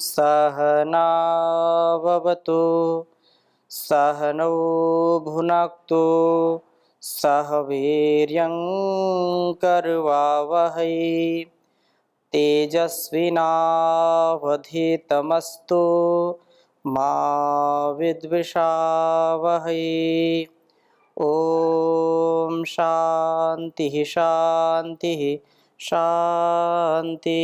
सहनाववतु सहनौ भुनक्तु सह वीर्यं करवावहै तेजस्विनावधीतमस्तु मा विद्विषावहै। ओम शांति शांति शांति।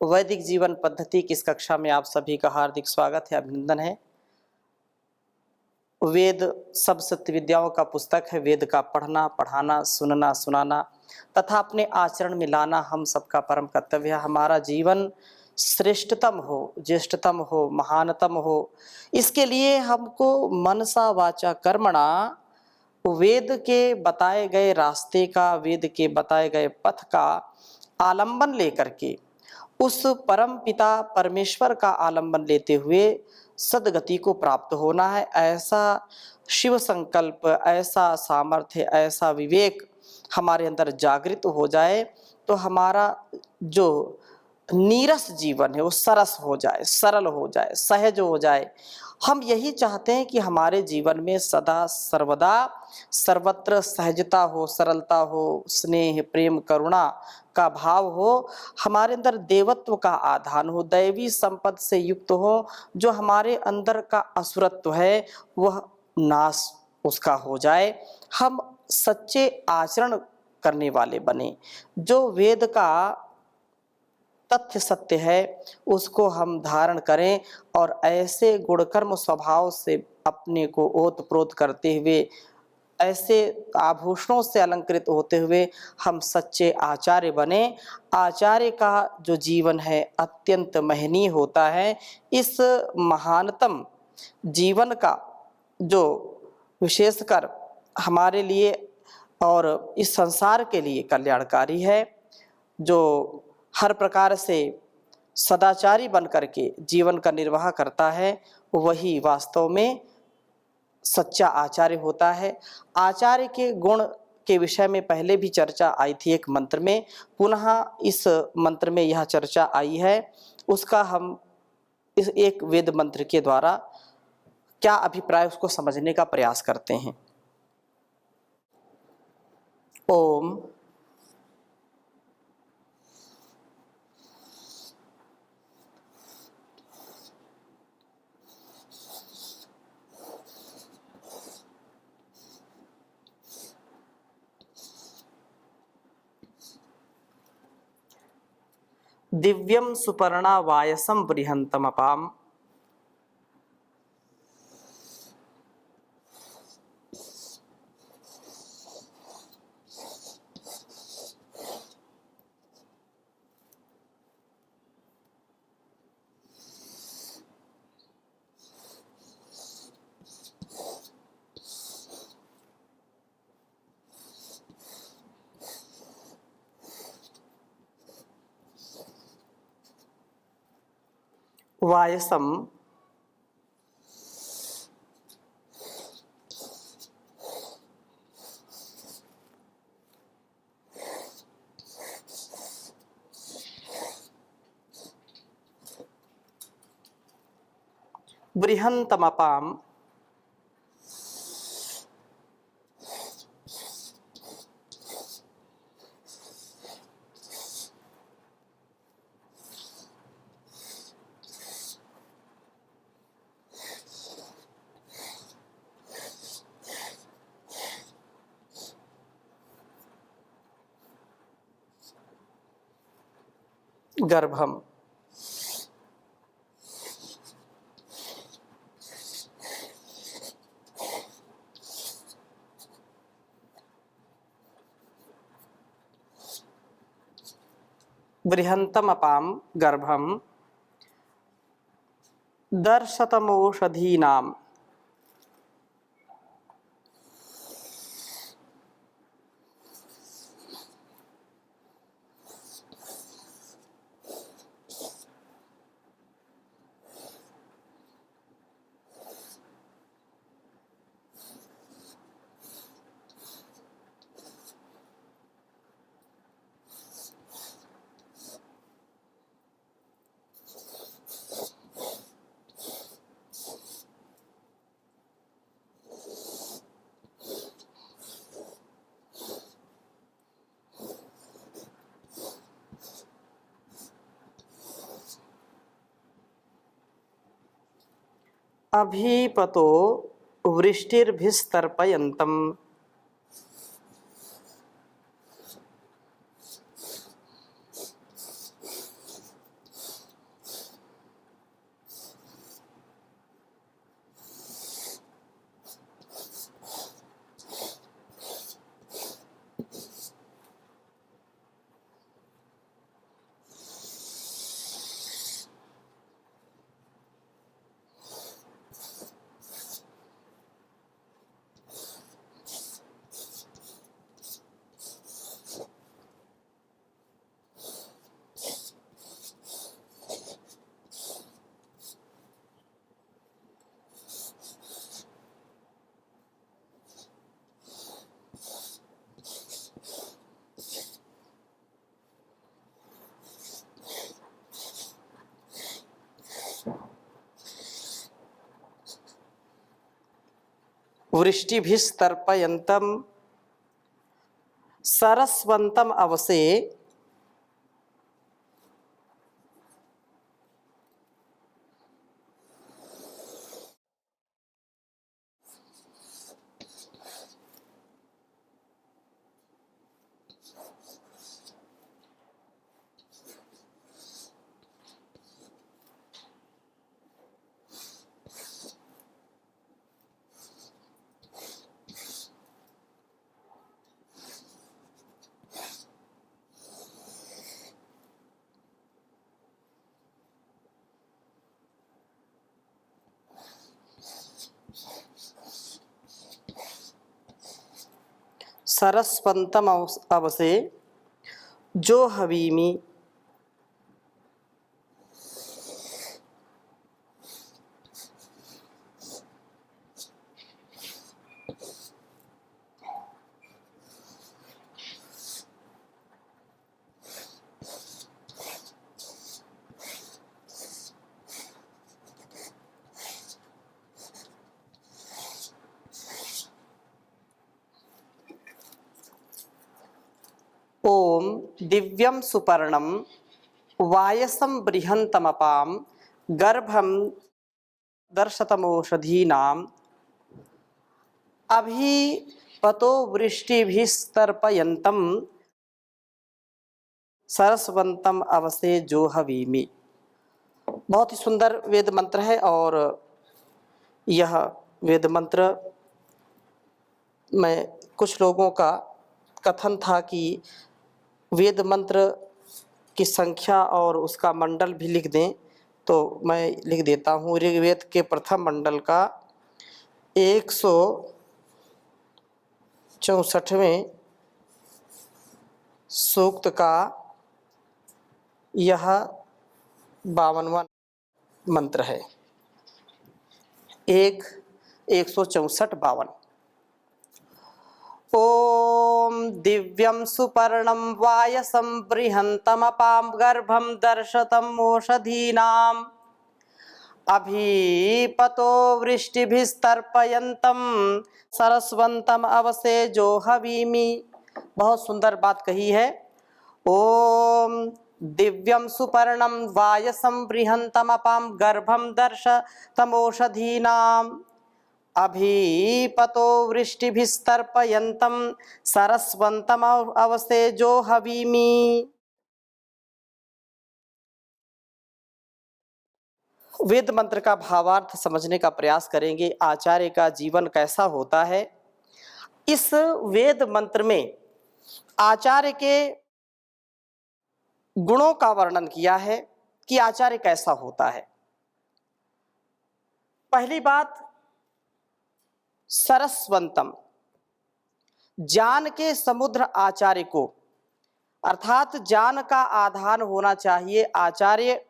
वैदिक जीवन पद्धति की इस कक्षा में आप सभी का हार्दिक स्वागत है, अभिनंदन है। वेद सब सत्य विद्याओं का पुस्तक है। वेद का पढ़ना, पढ़ाना, सुनना, सुनाना तथा अपने आचरण में लाना हम सबका परम कर्तव्य है। हमारा जीवन श्रेष्ठतम हो, ज्येष्ठतम हो, महानतम हो, इसके लिए हमको मनसा वाचा कर्मणा वेद के बताए गए रास्ते का, वेद के बताए गए पथ का आलंबन लेकर के उस परम पिता परमेश्वर का आलंबन लेते हुए सदगति को प्राप्त होना है। ऐसा शिव संकल्प, ऐसा सामर्थ्य, ऐसा विवेक हमारे अंदर जागृत हो जाए तो हमारा जो नीरस जीवन है वो सरस हो जाए, सरल हो जाए, सहज हो जाए। हम यही चाहते हैं कि हमारे जीवन में सदा सर्वदा सर्वत्र सहजता हो, सरलता हो, स्नेह, प्रेम, करुणा का भाव हो, हमारे अंदर देवत्व का आधान हो, दैवी संपद से युक्त हो। जो हमारे अंदर का असुरत्व है वह नाश उसका हो जाए। हम सच्चे आचरण करने वाले बने। जो वेद का तथ्य सत्य है उसको हम धारण करें और ऐसे गुणकर्म स्वभाव से अपने को ओतप्रोत करते हुए, ऐसे आभूषणों से अलंकृत होते हुए हम सच्चे आचार्य बने। आचार्य का जो जीवन है अत्यंत महनीय होता है। इस महानतम जीवन का जो विशेषकर हमारे लिए और इस संसार के लिए कल्याणकारी है, जो हर प्रकार से सदाचारी बन करके जीवन का निर्वाह करता है, वही वास्तव में सच्चा आचार्य होता है। आचार्य के गुण के विषय में पहले भी चर्चा आई थी एक मंत्र में, पुनः इस मंत्र में यह चर्चा आई है। उसका हम इस एक वेद मंत्र के द्वारा क्या अभिप्राय उसको समझने का प्रयास करते हैं। ओम दिव्यम सुपर्णा वायसम बृहंतमपाम वायसम बृहंतमपाम गर्भम बृहंतमपाम गर्भम दर्शतमोषधीनाम अभीपतो वृष्टिर्भिस्तर्पयन्तम्। वृष्टिभिस्तर्पयन्तम् सरस्वन्तम् अवसे सरस्वन्तम् अवसे जो हवीमि। ओम दिव्यम सुपर्णम वायसम बृहंतमपाम गर्भम दर्शतमोषधीनाम अभिपतो वृष्टिभिस्तर्पयन्तम् सरस्वन्तम अवसे जो हवीमि। बहुत ही सुंदर वेद मंत्र है और यह वेद मंत्र में कुछ लोगों का कथन था कि वेद मंत्र की संख्या और उसका मंडल भी लिख दें, तो मैं लिख देता हूँ। ऋग्वेद के प्रथम मंडल का 164वें सूक्त का यह 52वां मंत्र है। 164 ओम दिव्यम सुपर्णम वायसम बृहंतमपाम गर्भम दर्शतम ओषधीनाम अभिपतो वृष्टिभिस्तर्पयन्तम् सरस्वन्तम अवसे जो हवीमि। बहुत सुंदर बात कही है। ओम दिव्यम सुपर्णम वायसम बृहंतमपाम गर्भम दर्शतमोषधीनाम अभिपतो वृष्टिभिस्तर्पयन्तम् सरस्वन्तम अवसे जो हवीमि। वेद मंत्र का भावार्थ समझने का प्रयास करेंगे। आचार्य का जीवन कैसा होता है, इस वेद मंत्र में आचार्य के गुणों का वर्णन किया है कि आचार्य कैसा होता है। पहली बात, सरस्वंतम, ज्ञान के समुद्र आचार्य को, अर्थात ज्ञान का आधार होना चाहिए। आचार्य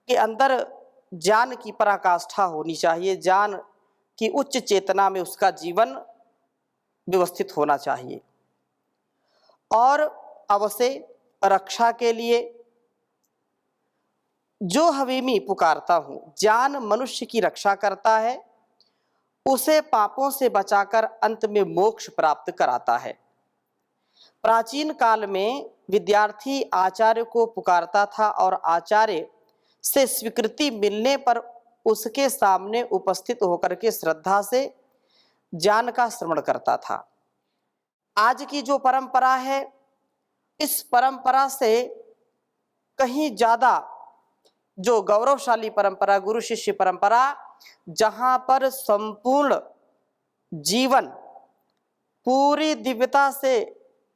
के अंदर ज्ञान की पराकाष्ठा होनी चाहिए, ज्ञान की उच्च चेतना में उसका जीवन व्यवस्थित होना चाहिए। और अवश्य रक्षा के लिए जो हवीमी पुकारता हूं, ज्ञान मनुष्य की रक्षा करता है, उसे पापों से बचाकर अंत में मोक्ष प्राप्त कराता है। प्राचीन काल में विद्यार्थी आचार्य को पुकारता था और आचार्य से स्वीकृति मिलने पर उसके सामने उपस्थित होकर के श्रद्धा से ज्ञान का श्रवण करता था। आज की जो परंपरा है, इस परंपरा से कहीं ज्यादा जो गौरवशाली परंपरा गुरु शिष्य परंपरा, जहां पर संपूर्ण जीवन पूरी दिव्यता से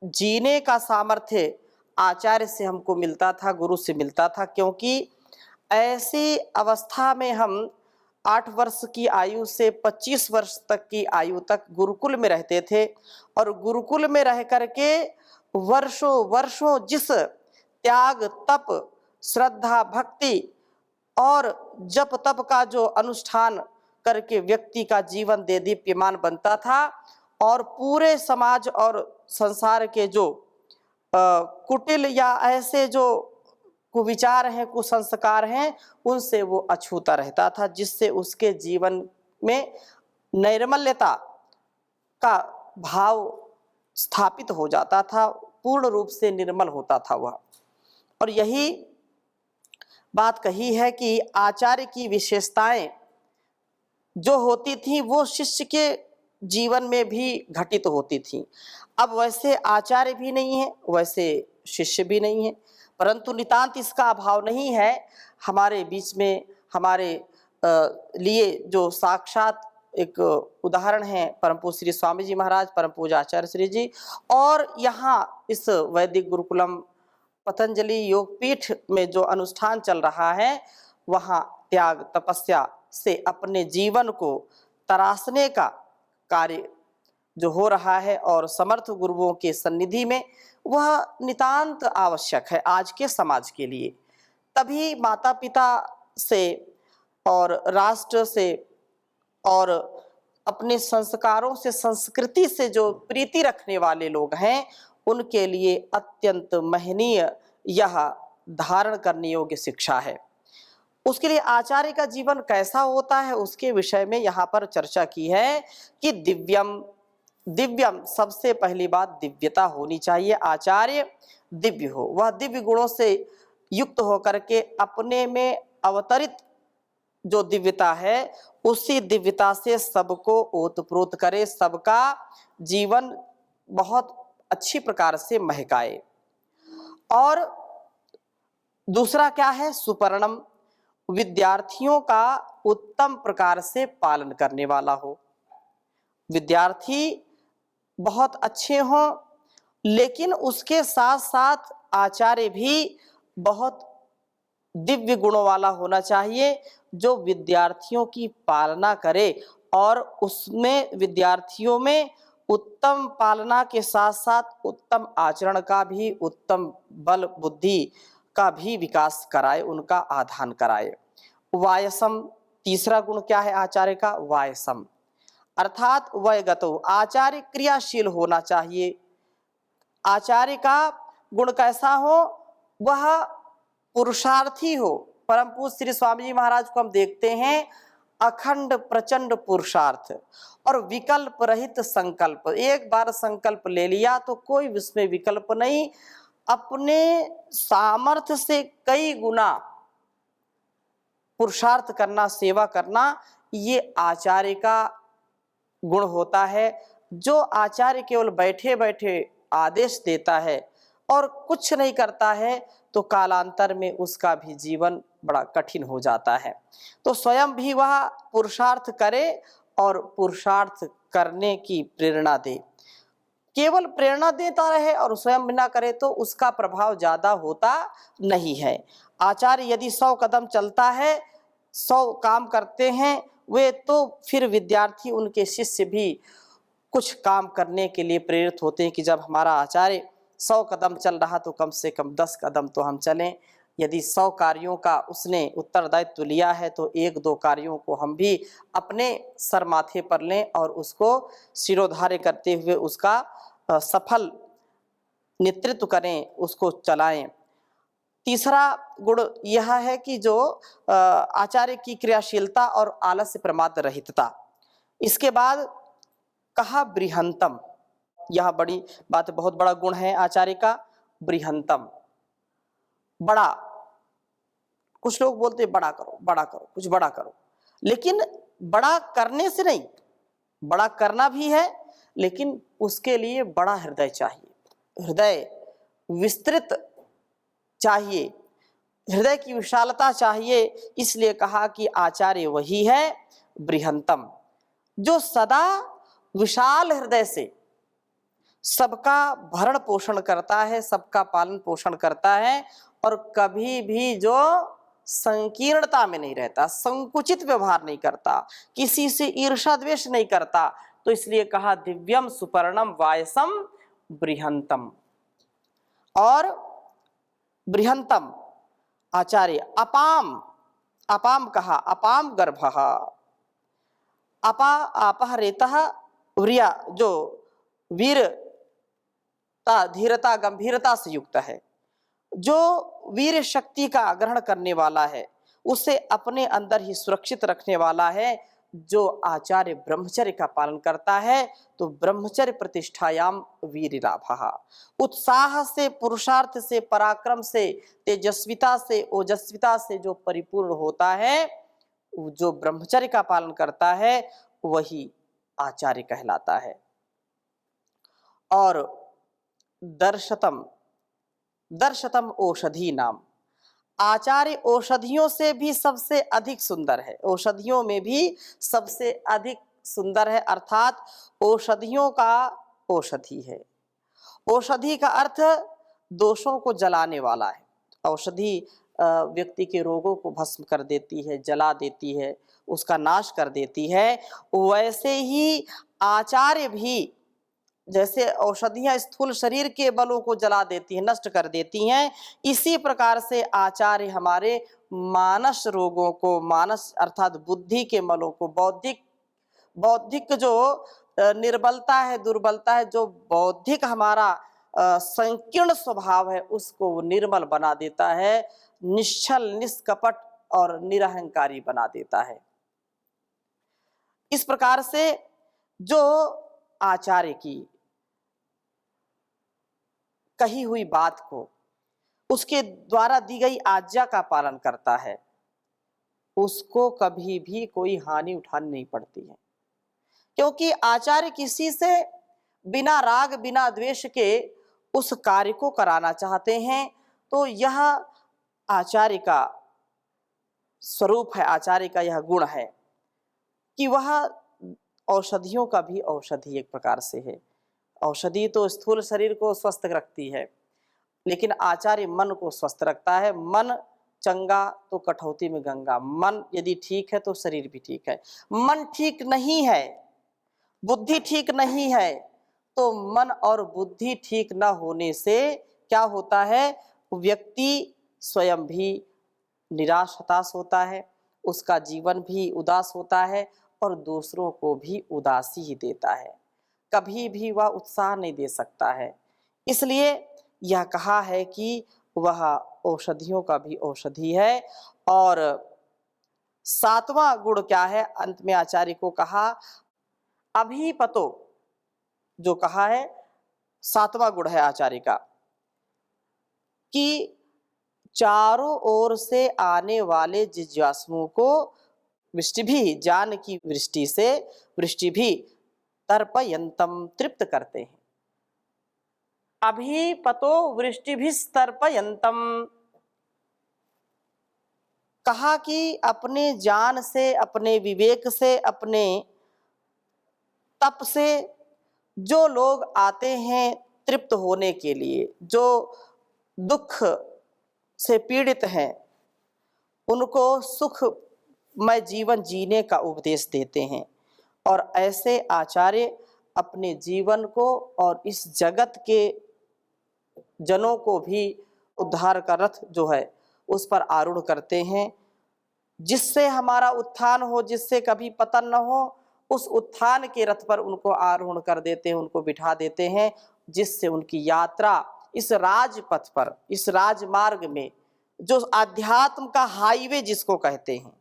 जीने का सामर्थ्य आचार्य से हमको मिलता था, गुरु से मिलता था। क्योंकि ऐसी अवस्था में हम 8 वर्ष की आयु से 25 वर्ष तक की आयु तक गुरुकुल में रहते थे, और गुरुकुल में रह करके वर्षों वर्षों जिस त्याग तप श्रद्धा भक्ति और जप तप का जो अनुष्ठान करके व्यक्ति का जीवन देदीप्यमान बनता था, और पूरे समाज और संसार के जो कुटिल या ऐसे जो कुविचार हैं, कुसंस्कार हैं, उनसे वो अछूता रहता था, जिससे उसके जीवन में नैर्मल्यता का भाव स्थापित हो जाता था, पूर्ण रूप से निर्मल होता था वह। और यही बात कही है कि आचार्य की विशेषताएं जो होती थी वो शिष्य के जीवन में भी घटित होती थी। अब वैसे आचार्य भी नहीं है, वैसे शिष्य भी नहीं है, परंतु नितांत इसका अभाव नहीं है। हमारे बीच में हमारे लिए जो साक्षात एक उदाहरण है परम पूज्य श्री स्वामी जी महाराज, परम पूज्य आचार्य श्री जी, और यहाँ इस वैदिक गुरुकुलम पतंजलि योगपीठ में जो अनुष्ठान चल रहा है, वहाँ त्याग तपस्या से अपने जीवन को तराशने का कार्य जो हो रहा है, और समर्थ गुरुओं के सन्निधि में वह नितांत आवश्यक है आज के समाज के लिए। तभी माता पिता से और राष्ट्र से और अपने संस्कारों से, संस्कृति से जो प्रीति रखने वाले लोग हैं, उनके लिए अत्यंत महनीय यह धारण करने योग्य शिक्षा है। उसके लिए आचार्य का जीवन कैसा होता है, उसके विषय में यहाँ पर चर्चा की है कि दिव्यम, दिव्यम सबसे पहली बात दिव्यता होनी चाहिए। आचार्य दिव्य हो, वह दिव्य गुणों से युक्त होकर के अपने में अवतरित जो दिव्यता है, उसी दिव्यता से सबको ओतप्रोत करे, सबका जीवन बहुत अच्छी प्रकार से महकाए। और दूसरा क्या है, सुपर्णम, विद्यार्थियों का उत्तम प्रकार से पालन करने वाला हो। विद्यार्थी बहुत अच्छे हों, लेकिन उसके साथ साथ आचार्य भी बहुत दिव्य गुणों वाला होना चाहिए, जो विद्यार्थियों की पालना करे, और उसमें विद्यार्थियों में उत्तम पालना के साथ साथ उत्तम आचरण का भी, उत्तम बल बुद्धि का भी विकास कराए, उनका आधान कराए। वायसम, तीसरा गुण क्या है आचार्य का, वायसम, अर्थात वयगतो, आचार्य क्रियाशील होना चाहिए। आचार्य का गुण कैसा हो, वह पुरुषार्थी हो। परम पूज्य श्री स्वामी जी महाराज को हम देखते हैं, अखंड प्रचंड पुरुषार्थ और विकल्प रहित संकल्प। एक बार संकल्प ले लिया तो कोई उसमें विकल्प नहीं, अपने सामर्थ्य से कई गुना पुरुषार्थ करना, सेवा करना, ये आचार्य का गुण होता है। जो आचार्य केवल बैठे बैठे आदेश देता है और कुछ नहीं करता है, तो कालांतर में उसका भी जीवन बड़ा कठिन हो जाता है। तो स्वयं भी वह पुरुषार्थ करे और पुरुषार्थ करने की प्रेरणा दे। केवल प्रेरणा देता रहे और स्वयं ना करे तो उसका प्रभाव ज्यादा होता नहीं है। आचार्य यदि 100 कदम चलता है, 100 काम करते हैं वे, तो फिर विद्यार्थी, उनके शिष्य भी कुछ काम करने के लिए प्रेरित होते हैं कि जब हमारा आचार्य 100 कदम चल रहा तो कम से कम 10 कदम तो हम चलें। यदि 100 कार्यों का उसने उत्तरदायित्व लिया है तो 1-2 कार्यों को हम भी अपने सर माथे पर लें और उसको शिरोधार्य करते हुए उसका सफल नेतृत्व करें, उसको चलाएं। तीसरा गुण यह है कि जो आचार्य की क्रियाशीलता और आलस्य प्रमाद रहितता। इसके बाद कहा बृहंतम, यह बड़ी बात, बहुत बड़ा गुण है आचार्य का, बृहंतम, बड़ा। कुछ लोग बोलते बड़ा करो, बड़ा करो, कुछ बड़ा करो, लेकिन बड़ा करने से नहीं, बड़ा करना भी है, लेकिन उसके लिए बड़ा हृदय चाहिए, हृदय विस्तृत चाहिए, हृदय की विशालता चाहिए। इसलिए कहा कि आचार्य वही है बृहंतम, जो सदा विशाल हृदय से सबका भरण पोषण करता है, सबका पालन पोषण करता है, और कभी भी जो संकीर्णता में नहीं रहता, संकुचित व्यवहार नहीं करता, किसी से ईर्ष्या द्वेष नहीं करता। तो इसलिए कहा दिव्यम सुपर्णम वायसम बृहंतम। और बृहंतम आचार्य अपाम, अपाम कहा अपाम गर्भः, अपा आपह रेतः उरिया, जो वीरता धीरता गंभीरता से युक्त है, जो वीर शक्ति का ग्रहण करने वाला है, उसे अपने अंदर ही सुरक्षित रखने वाला है। जो आचार्य ब्रह्मचर्य का पालन करता है तो ब्रह्मचर्य प्रतिष्ठायाम वीरलाभः, उत्साह से, पुरुषार्थ से, पराक्रम से, तेजस्विता से, ओजस्विता से जो परिपूर्ण होता है, जो ब्रह्मचर्य का पालन करता है वही आचार्य कहलाता है। और दर्शतम, दर्शतम औषधि नाम, आचार्य औषधियों से भी सबसे अधिक सुंदर है, औषधियों में भी सबसे अधिक सुंदर है, अर्थात औषधियों का औषधि है। औषधि का अर्थ दोषों को जलाने वाला है। औषधि व्यक्ति के रोगों को भस्म कर देती है, जला देती है, उसका नाश कर देती है। वैसे ही आचार्य भी, जैसे औषधियां स्थूल शरीर के बलों को जला देती हैं, नष्ट कर देती हैं, इसी प्रकार से आचार्य हमारे मानस रोगों को, मानस अर्थात बुद्धि के मलों को, बौद्धिक जो निर्बलता है, दुर्बलता है, जो बौद्धिक हमारा संकीर्ण स्वभाव है, उसको वो निर्मल बना देता है, निश्चल, निष्कपट और निरहंकारी बना देता है। इस प्रकार से जो आचार्य की कही हुई बात को, उसके द्वारा दी गई आज्ञा का पालन करता है, उसको कभी भी कोई हानि उठानी नहीं पड़ती है, क्योंकि आचार्य किसी से बिना राग बिना द्वेष के उस कार्य को कराना चाहते हैं। तो यह आचार्य का स्वरूप है, आचार्य का यह गुण है कि वह औषधियों का भी औषधि एक प्रकार से है। औषधि तो स्थूल शरीर को स्वस्थ रखती है, लेकिन आचार्य मन को स्वस्थ रखता है। मन चंगा तो कठौती में गंगा, मन यदि ठीक है तो शरीर भी ठीक है। मन ठीक नहीं है, बुद्धि ठीक नहीं है, तो मन और बुद्धि ठीक न होने से क्या होता है, व्यक्ति स्वयं भी निराश हताश होता है, उसका जीवन भी उदास होता है और दूसरों को भी उदासी ही देता है, कभी भी वह उत्साह नहीं दे सकता है। इसलिए यह कहा है कि वह औषधियों का भी औषधि है। और सातवां गुण क्या है, अंत में आचार्य को कहा अभिपतो, जो कहा है सातवां गुण है आचार्य का, कि चारों ओर से आने वाले जिज्ञासुओं को वृष्टि भी, ज्ञान की वृष्टि से वृष्टि भी तर्पयंतम, तृप्त करते हैं। अभिपतो वृष्टि भी तर्पयंतम, कहा कि अपने ज्ञान से, अपने विवेक से, अपने तप से जो लोग आते हैं तृप्त होने के लिए, जो दुख से पीड़ित हैं, उनको सुखमय जीवन जीने का उपदेश देते हैं। और ऐसे आचार्य अपने जीवन को और इस जगत के जनों को भी उद्धार का रथ जो है उस पर आरूढ़ करते हैं, जिससे हमारा उत्थान हो, जिससे कभी पतन न हो, उस उत्थान के रथ पर उनको आरूढ़ कर देते हैं, उनको बिठा देते हैं, जिससे उनकी यात्रा इस राजपथ पर, इस राजमार्ग में, जो आध्यात्म का हाईवे जिसको कहते हैं,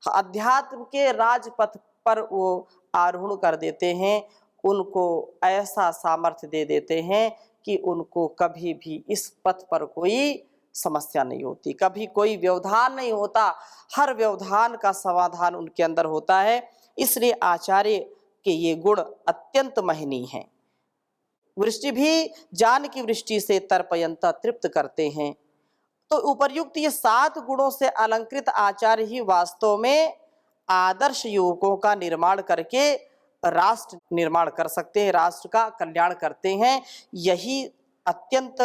अध्यात्म के राजपथ पर वो आरूढ़ कर देते हैं, उनको ऐसा सामर्थ्य दे देते हैं कि उनको कभी भी इस पथ पर कोई समस्या नहीं होती, कभी कोई व्यवधान नहीं होता, हर व्यवधान का समाधान उनके अंदर होता है। इसलिए आचार्य के ये गुण अत्यंत महनीय हैं। वृष्टि भी जान की वृष्टि से तर्पयंता तृप्त करते हैं। तो उपर्युक्त ये 7 गुणों से अलंकृत आचार्य ही वास्तव में आदर्श युवकों का निर्माण करके राष्ट्र निर्माण कर सकते हैं, राष्ट्र का कल्याण करते हैं। यही अत्यंत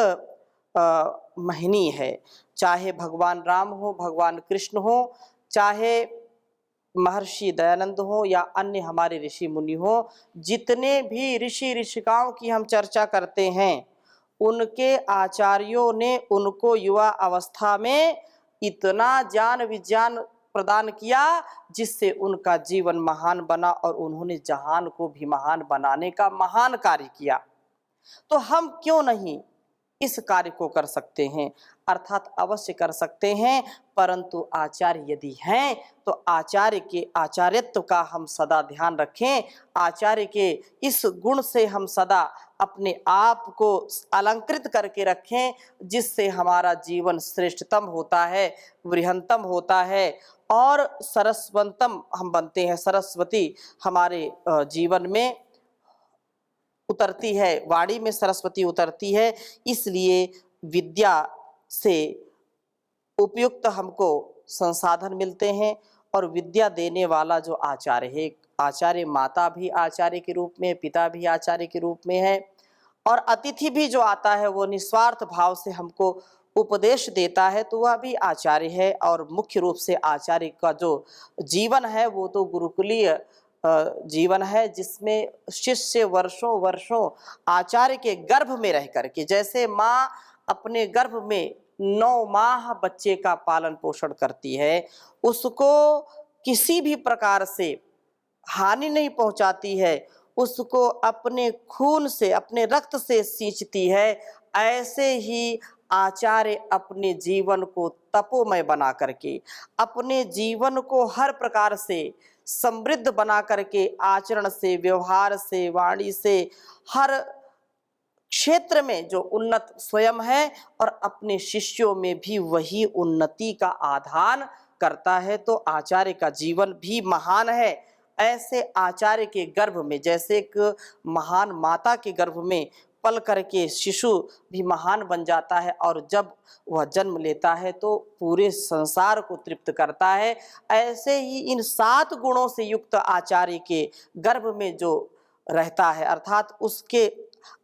महनीय है। चाहे भगवान राम हो, भगवान कृष्ण हो, चाहे महर्षि दयानंद हो या अन्य हमारे ऋषि मुनि हो, जितने भी ऋषि ऋषिकाओं की हम चर्चा करते हैं, उनके आचार्यों ने उनको युवा अवस्था में इतना ज्ञान विज्ञान प्रदान किया जिससे उनका जीवन महान बना और उन्होंने जहान को भी महान बनाने का महान कार्य किया। तो हम क्यों नहीं इस कार्य को कर सकते हैं? अर्थात अवश्य कर सकते हैं, परंतु आचार्य यदि हैं तो आचार्य के आचार्यत्व का हम सदा ध्यान रखें। आचार्य के इस गुण से हम सदा अपने आप को अलंकृत करके रखें, जिससे हमारा जीवन श्रेष्ठतम होता है, वृहंतम होता है और सरस्वंतम हम बनते हैं। सरस्वती हमारे जीवन में उतरती है, वाणी में सरस्वती उतरती है। इसलिए विद्या से उपयुक्त हमको संसाधन मिलते हैं और विद्या देने वाला जो आचार्य है, आचार्य माता भी आचार्य के रूप में, पिता भी आचार्य के रूप में है और अतिथि भी जो आता है वो निस्वार्थ भाव से हमको उपदेश देता है, तो वह भी आचार्य है। और मुख्य रूप से आचार्य का जो जीवन है वो तो गुरुकुलीय जीवन है, जिसमें शिष्य वर्षों वर्षों आचार्य के गर्भ में रह करके, जैसे माँ अपने गर्भ में 9 माह बच्चे का पालन पोषण करती है, उसको किसी भी प्रकार से हानि नहीं पहुंचाती है, उसको अपने खून से, अपने रक्त से सींचती है, ऐसे ही आचार्य अपने जीवन को तपोमय बना करके, अपने जीवन को हर प्रकार से समृद्ध बना करके, आचरण से, व्यवहार से, वाणी से, हर क्षेत्र में जो उन्नत स्वयं है और अपने शिष्यों में भी वही उन्नति का आधान करता है, तो आचार्य का जीवन भी महान है। ऐसे आचार्य के गर्भ में, जैसे एक महान माता के गर्भ में पल करके शिशु भी महान बन जाता है और जब वह जन्म लेता है तो पूरे संसार को तृप्त करता है, ऐसे ही इन 7 गुणों से युक्त आचार्य के गर्भ में जो रहता है, अर्थात उसके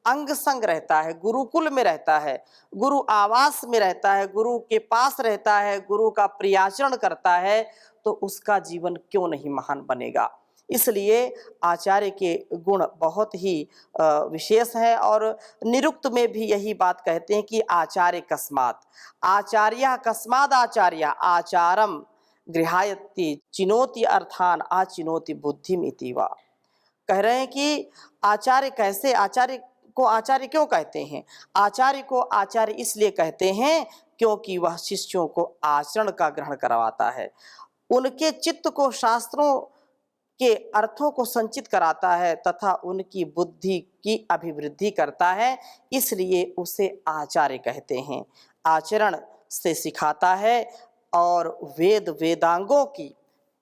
अंग संग रहता है, गुरुकुल में रहता है, गुरु आवास में रहता है, गुरु के पास रहता है, गुरु का प्रियाचरण करता है, तो उसका जीवन क्यों नहीं महान बनेगा। इसलिए आचार्य के गुण बहुत ही विशेष हैं और निरुक्त में भी यही बात कहते हैं कि आचार्य कस्मात्, आचार्य कस्माद् आचार्य आचारम गृहायति चिनोति अर्थान आचिनोति बुद्धिम इति वा। कह रहे हैं कि आचार्य कैसे, आचार्य को आचार्य क्यों कहते हैं? आचार्य को आचार्य इसलिए कहते हैं क्योंकि वह शिष्यों को आचरण का ग्रहण करवाता है, उनके चित्त को शास्त्रों के अर्थों को संचित कराता है तथा उनकी बुद्धि की अभिवृद्धि करता है, इसलिए उसे आचार्य कहते हैं। आचरण से सिखाता है और वेद वेदांगों की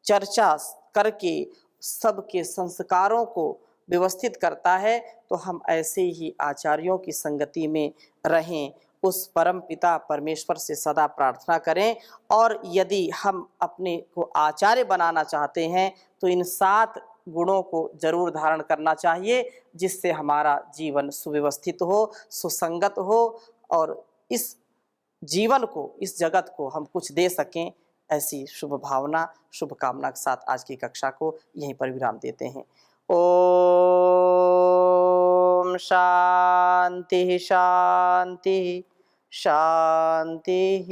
चर्चा करके सबके संस्कारों को व्यवस्थित करता है। तो हम ऐसे ही आचार्यों की संगति में रहें, उस परम पिता परमेश्वर से सदा प्रार्थना करें। और यदि हम अपने को आचार्य बनाना चाहते हैं तो इन 7 गुणों को जरूर धारण करना चाहिए, जिससे हमारा जीवन सुव्यवस्थित हो, सुसंगत हो और इस जीवन को, इस जगत को हम कुछ दे सकें। ऐसी शुभ भावना, शुभकामना के साथ आज की कक्षा को यहीं पर विराम देते हैं। ओम शांति शांति शांति।